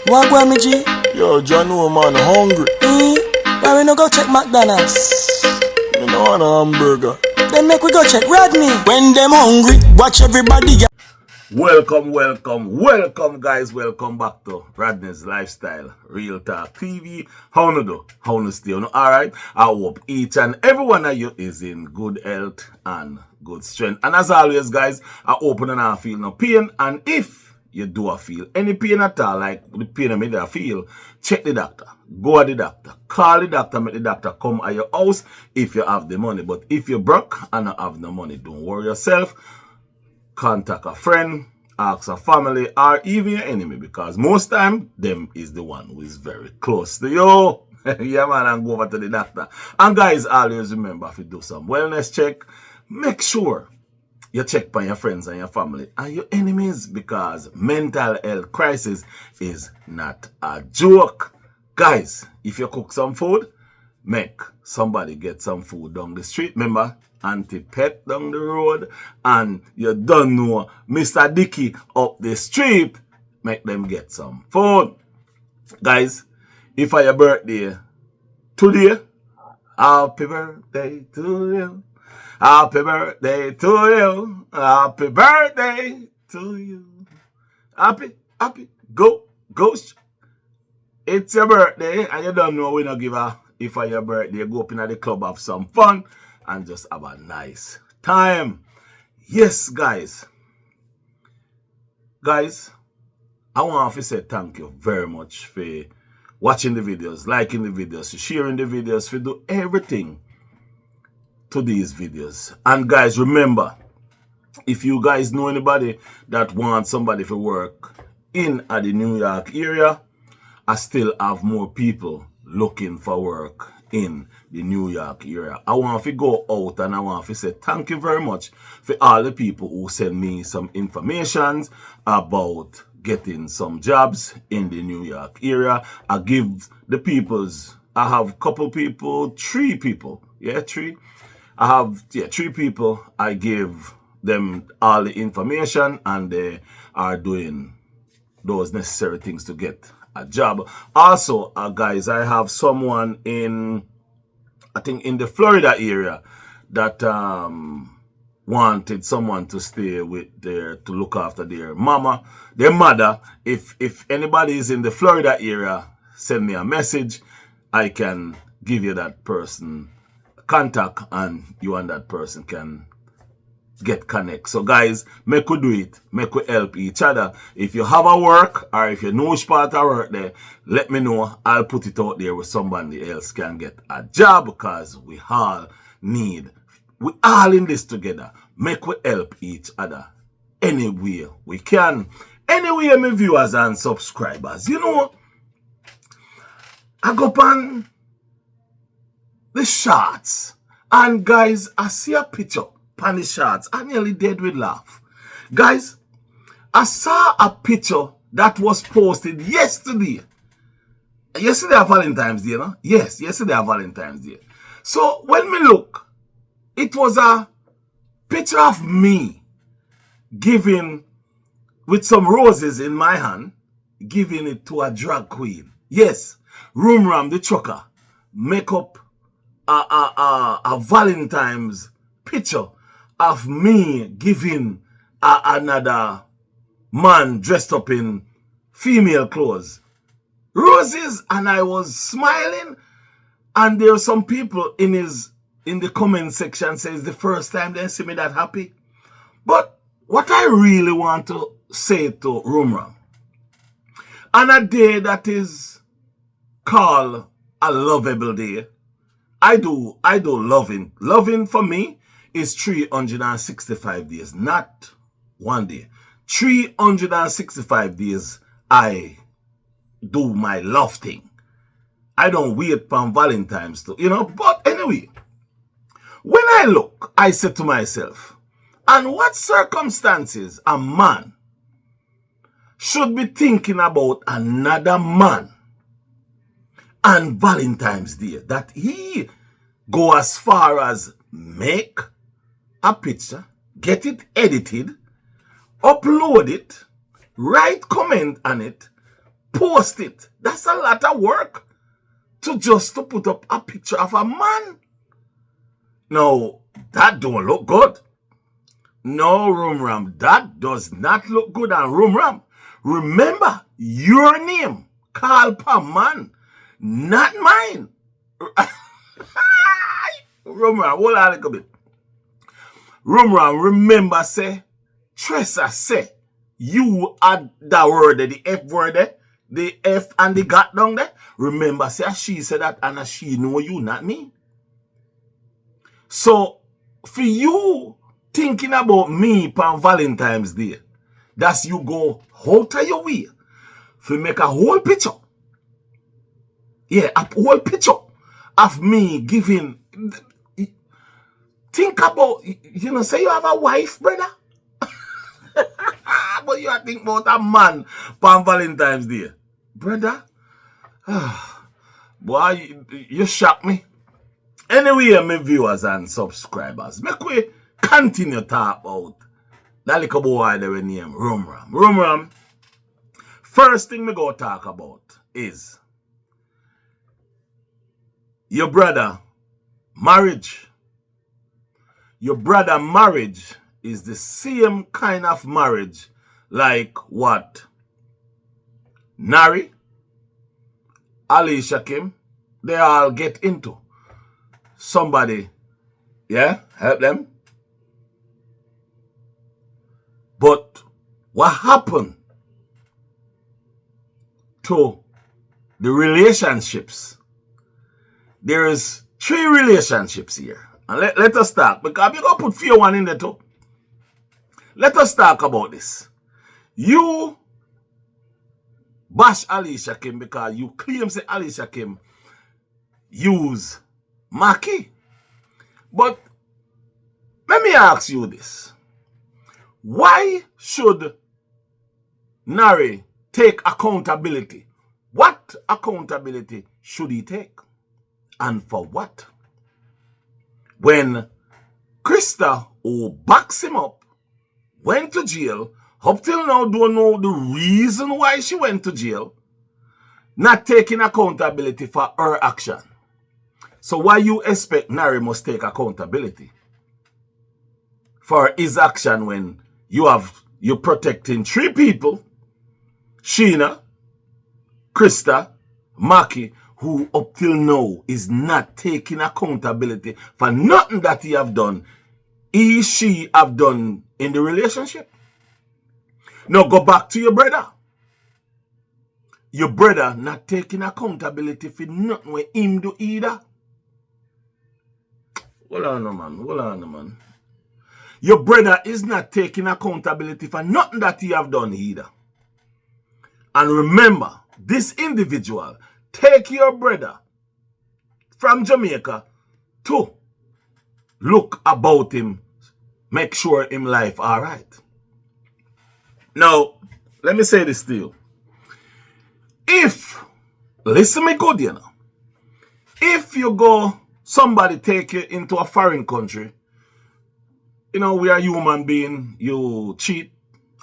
What go me G? Yo, John, no man, hungry. Why we no go check McDonald's? Me no want a hamburger. Then make we go check Rodney. When them hungry, watch everybody. Welcome guys, welcome back to Rodney's Lifestyle Real Talk TV. How you do? How you stay? Alright? I hope each and every one of you is in good health and good strength. And as always guys, I open and I feel no pain. And if you do feel any pain at all, like the pain I made I feel, check the doctor. Go to the doctor. Call the doctor, make the doctor come at your house if you have the money. But if you're broke and not have no money, don't worry yourself. Contact a friend, ask a family, or even your enemy, because most time them is the one who is very close to you. Yeah man, and go over to the doctor. And guys, always remember, if you do some wellness check, make sure you check by your friends and your family and your enemies, because mental health crisis is not a joke. Guys, if you cook some food, make somebody get some food down the street. Remember, anti-pet down the road, and you don't know Mr. Dicky up the street, make them get some food. Guys, if it's your birthday today, happy birthday to you. Happy birthday to you. Happy birthday to you. Happy, go. It's your birthday, and you don't know we not give a, if it's your birthday, go up in the club, have some fun, and just have a nice time. Yes, guys. Guys, I want to say thank you very much for watching the videos, liking the videos, sharing the videos, for do everything to these videos. And guys, remember, if you guys know anybody that wants somebody for work in the New York area, I still have more people looking for work in the New York area. I want to go out and I want to say thank you very much for all the people who send me some information about getting some jobs in the New York area. I give the peoples, I have a couple people, 3 people, three. I have 3 people. I give them all the information and they are doing those necessary things to get a job. Also, guys, I have someone in, I think in the Florida area that wanted someone to stay with their, to look after their mother. If anybody is in the Florida area, send me a message. I can give you that person contact and you and that person can get connect. So guys, make we do it, make we help each other. If you have a work or if you know which part of work there, let me know. I'll put it out there where somebody else can get a job, because we all in this together. Make we help each other any way we can. Anyway, my viewers and subscribers, you know, I go on the shots, and guys, I see a picture on the shots. I nearly dead with laugh. Guys, I saw a picture that was posted yesterday. Yesterday Valentine's Day, you know? Yes, yesterday Valentine's Day. So when me look, it was a picture of me giving, with some roses in my hand, giving it to a drag queen. Yes, Rumram the trucker make up a Valentine's picture of me giving another man dressed up in female clothes roses, and I was smiling, and there were some people in the comment section says the first time they see me that happy. But what I really want to say to Rumram, on a day that is called a lovable day, I do loving. Loving for me is 365 days, not one day. 365 days I do my love thing. I don't wait for Valentine's to, you know. But anyway, when I look, I say to myself, and what circumstances a man should be thinking about another man on Valentine's Day, that he go as far as make a picture, get it edited, upload it, write comment on it, post it. That's a lot of work to put up a picture of a man. No, that don't look good. No, Rumram, that does not look good. And Rumram, remember, your name called per man, not mine. Rumram, hold on a little bit. Rumram, remember, say, Tressa say, you add that word, the F word there, the F and the got down there. Remember, say, she said that and she know you, not me. So, for you thinking about me on Valentine's Day, that's you go out of your way to make a whole picture. Yeah, a whole picture of me giving. Think about, say you have a wife, brother. But you are thinking about a man on Valentine's Day. Brother, boy, you shock me. Anyway, my viewers and subscribers, make we continue to talk about that little boy that we name Rumram. Rumram, first thing we go talk about is your brother marriage. Your brother marriage is the same kind of marriage like what Narry, Alicia Kim, they all get into. Somebody, yeah, help them. But what happened to the relationships? There is 3 relationships here. And let us start, because we're going to put few one in there too. Let us talk about this. You bash Alicia Kim because you claim say Alicia Kim use Maki. But let me ask you this. Why should Narry take accountability? What accountability should he take? And for what? When Krista, who backs him up, went to jail, up till now don't know the reason why she went to jail, not taking accountability for her action. So why you expect Narry must take accountability for his action when you're protecting 3 people, Sheena, Krista, Maki, who up till now is not taking accountability for nothing that he have done, she have done in the relationship. Now go back to your brother. Your brother not taking accountability for nothing when him do either. Hold on, man. Your brother is not taking accountability for nothing that he have done either. And remember, this individual take your brother from Jamaica to look about him, make sure him life all right. Now, let me say this to you. Listen me good, if you go, somebody take you into a foreign country, we are human being, you cheat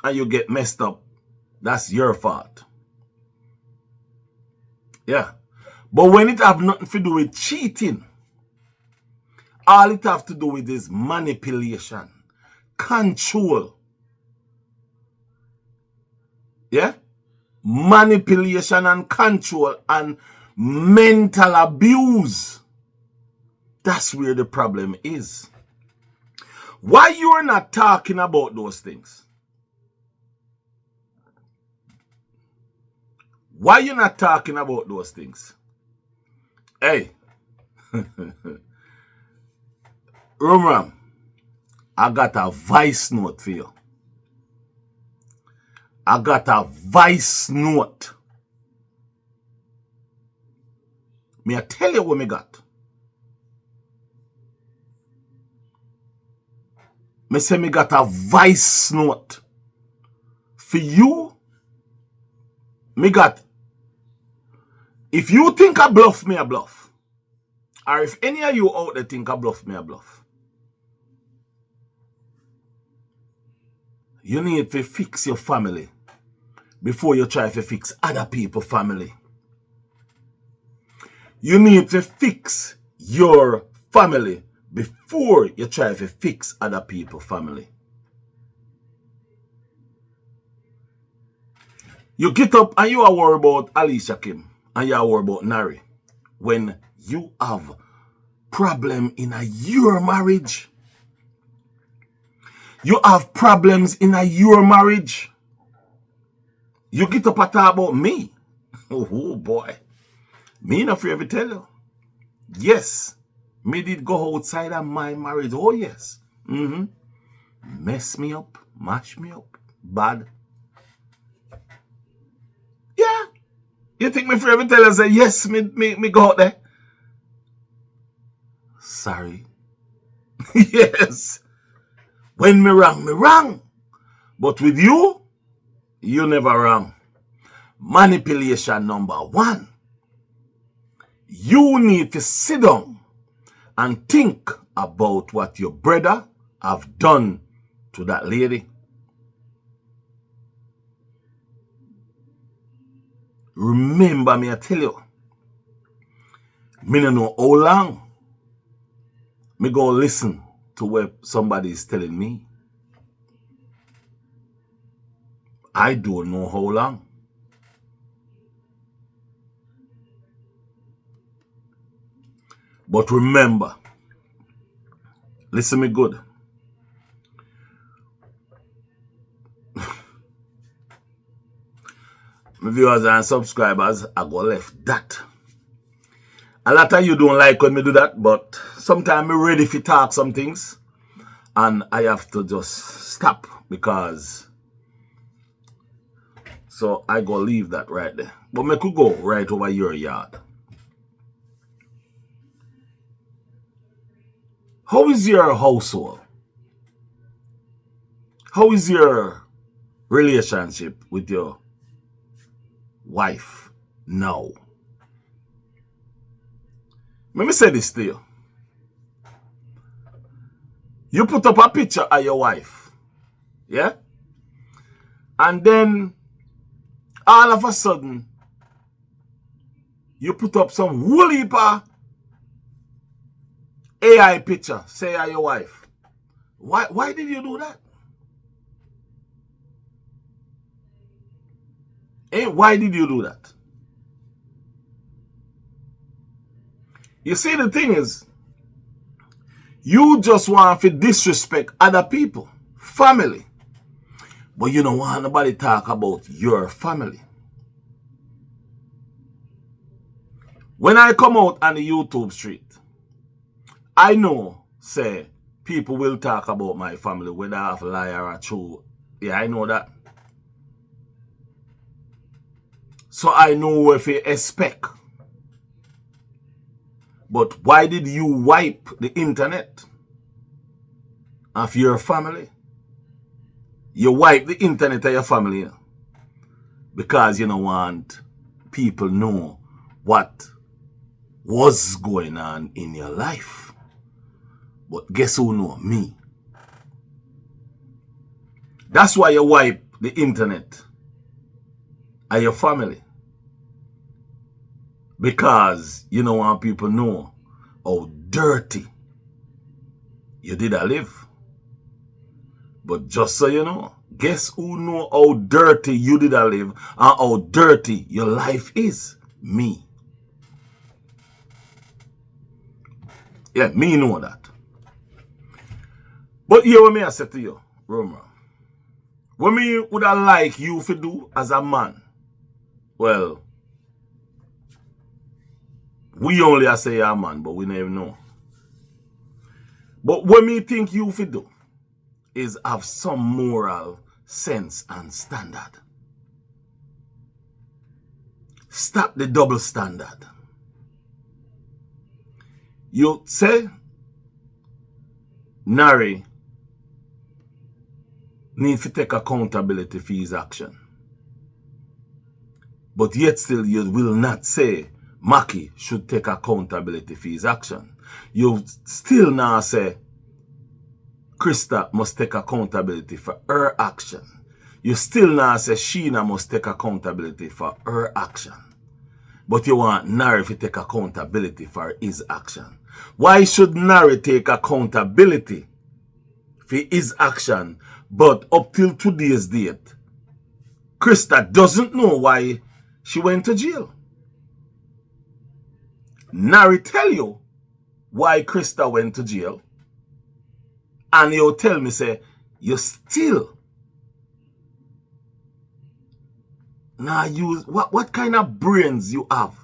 and you get messed up, that's your fault. Yeah. But when it have nothing to do with cheating, all it have to do with is manipulation, control. Yeah? Manipulation and control and mental abuse. That's where the problem is. Why you are not talking about those things? Why you not talking about those things? Hey, Rumram, I got a voice note for you. I got a voice note. May I tell you what me got? Me say me got a voice note. For you, me got, if you think I bluff, me a bluff. Or if any of you out there think I bluff, me a bluff. You need to fix your family. before you try to fix other people's family. You need to fix your family before you try to fix other people's family. You get up and you are worried about Alicia Kim and you are worried about Narry when you have problem in your marriage. You have problems in your marriage. You get up and talk about me. Oh boy. Me not afraid to tell you. Yes. Me did go outside of my marriage. Oh yes. Mess me up. Mash me up. Bad. Yeah. You think me afraid to tell you say yes, me go out there? Sorry. Yes. When me wrong. But with you, you never wrong. Manipulation number 1. You need to sit down and think about what your brother have done to that lady. Remember me, I tell you, me no know how long me go listen to what somebody is telling me. I don't know how long. But remember, listen me good. My viewers and subscribers, I go left that. A lot of you don't like when me do that, but sometimes I'm ready to talk some things and I have to just stop because so I go leave that right there. But me could go right over your yard. How is your household? How is your relationship with your wife now? Let me say this to you. You put up a picture of your wife. Yeah? And then all of a sudden, you put up some whole heap of AI picture, say of your wife. Why did you do that? Why did you do that? You see, the thing is, you just want to disrespect other people, family. But you don't want nobody talk about your family. When I come out on the YouTube street, I know, say, people will talk about my family, whether I have liar or true. Yeah, I know that. So I know if you expect. But why did you wipe the internet of your family? You wipe the internet of your family because you don't want people know what was going on in your life. But guess who know? Me. That's why you wipe the internet of your family. Because you don't want people know how dirty you did a live. But just so you know, guess who know how dirty you did a live and how dirty your life is? Me. Yeah, me know that. But here what me I say to you, Rumram. What me would I like you to do as a man? Well, we only say a man, but we never know. But what me think you should do is have some moral sense and standard. Stop the double standard. You say Narry need to take accountability for his action. But yet still you will not say Mackie should take accountability for his action. You still now say Krista must take accountability for her action. you still not say Sheena must take accountability for her action. But you want Narry to take accountability for his action. Why should Narry take accountability for his action, but up till today's date, Krista doesn't know why she went to jail? Narry tell you why Krista went to jail, and you tell me, say, you still now use what kind of brains you have?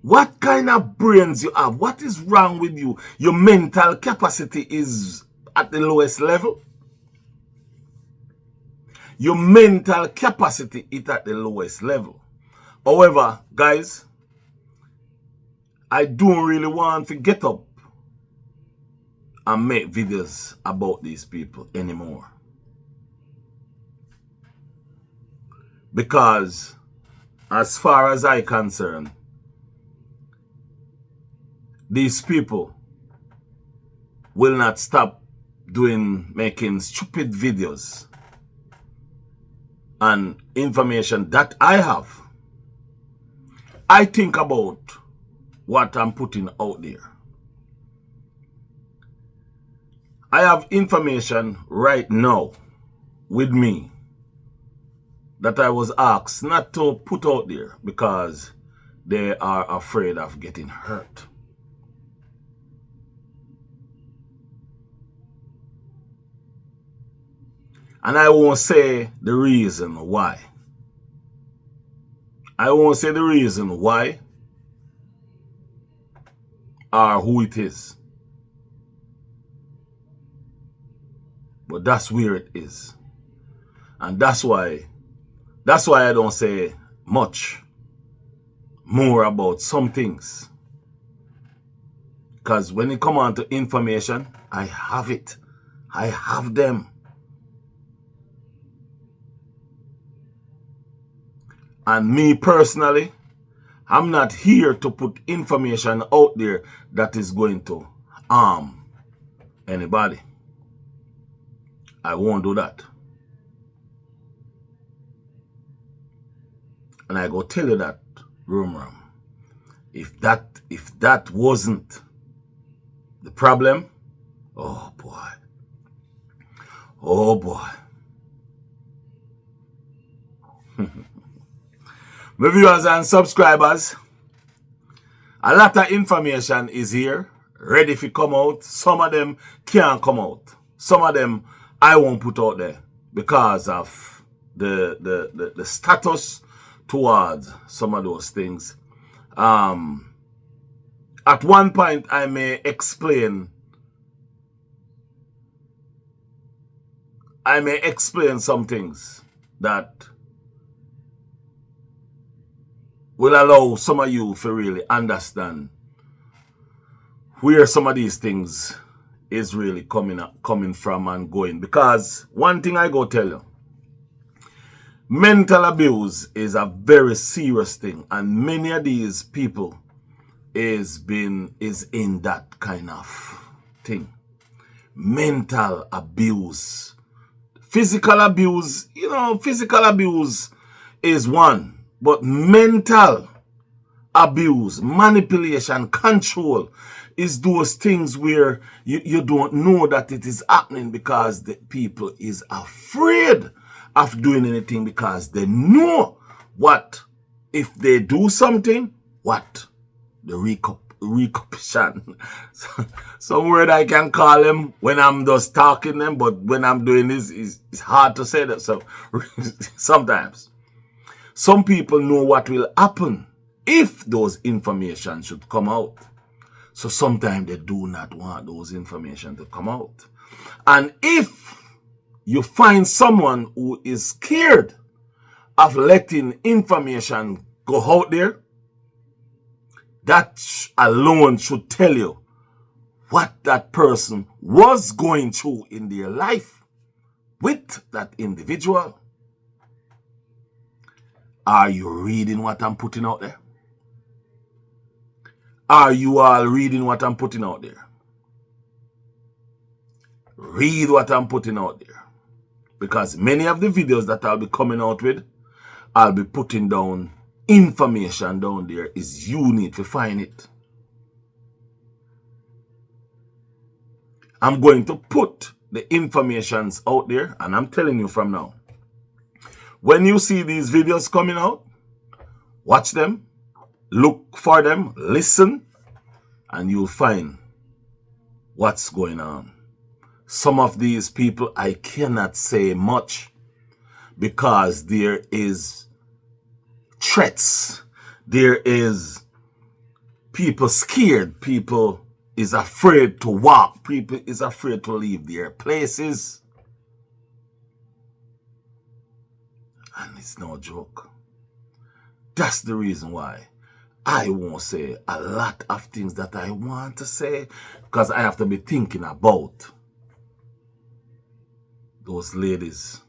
What kind of brains you have? What is wrong with you? Your mental capacity is at the lowest level. Your mental capacity is at the lowest level. However, guys, I don't really want to get up and make videos about these people anymore. Because as far as I'm concerned, these people will not stop making stupid videos and information that I have. I think about what I'm putting out there. I have information right now with me that I was asked not to put out there because they are afraid of getting hurt. And I won't say the reason why. I won't say the reason why or who it is. But that's where it is. And that's why I don't say much more about some things. Because when it comes on to information, I have it. I have them. And me personally, I'm not here to put information out there that is going to harm anybody. I won't do that. And I go tell you that, Rumram, if that wasn't the problem, oh boy. Oh boy. My viewers and subscribers, a lot of information is here, ready to come out. Some of them can't come out. Some of them I won't put out there because of the status towards some of those things. At one point, I may explain some things that will allow some of you to really understand where some of these things is really coming from and going. Because one thing I go tell you, mental abuse is a very serious thing, and many of these people is in that kind of thing. Mental abuse. Physical abuse, physical abuse is one. But mental abuse, manipulation, control is those things where you don't know that it is happening because the people is afraid of doing anything because they know what if they do something, what the repercussion. Some word I can call them when I'm just talking them, but when I'm doing this, it's hard to say that. So sometimes. Some people know what will happen if those information should come out. So sometimes they do not want those information to come out. And if you find someone who is scared of letting information go out there, that alone should tell you what that person was going through in their life with that individual. Are you reading what I'm putting out there? Are you all reading what I'm putting out there? Read what I'm putting out there. Because many of the videos that I'll be coming out with, I'll be putting down information down there is you need to find it. I'm going to put the informations out there, and I'm telling you from now. When you see these videos coming out, watch them, look for them, listen, and you'll find what's going on. Some of these people, I cannot say much because there is threats. There is people scared. People is afraid to walk. People is afraid to leave their places. And it's no joke. That's the reason why I won't say a lot of things that I want to say, because I have to be thinking about those ladies.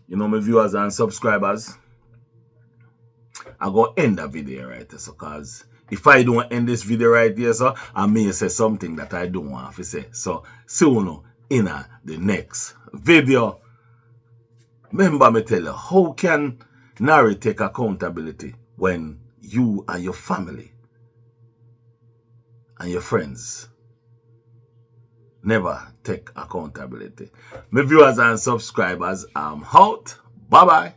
You know, my viewers and subscribers, I'm going to end the video right there, so because if I don't end this video right here, so I may say something that I don't want to say. So, see you in the next video. Remember me tell you, how can Narry take accountability when you and your family and your friends never take accountability? My viewers and subscribers, I'm out. Bye-bye.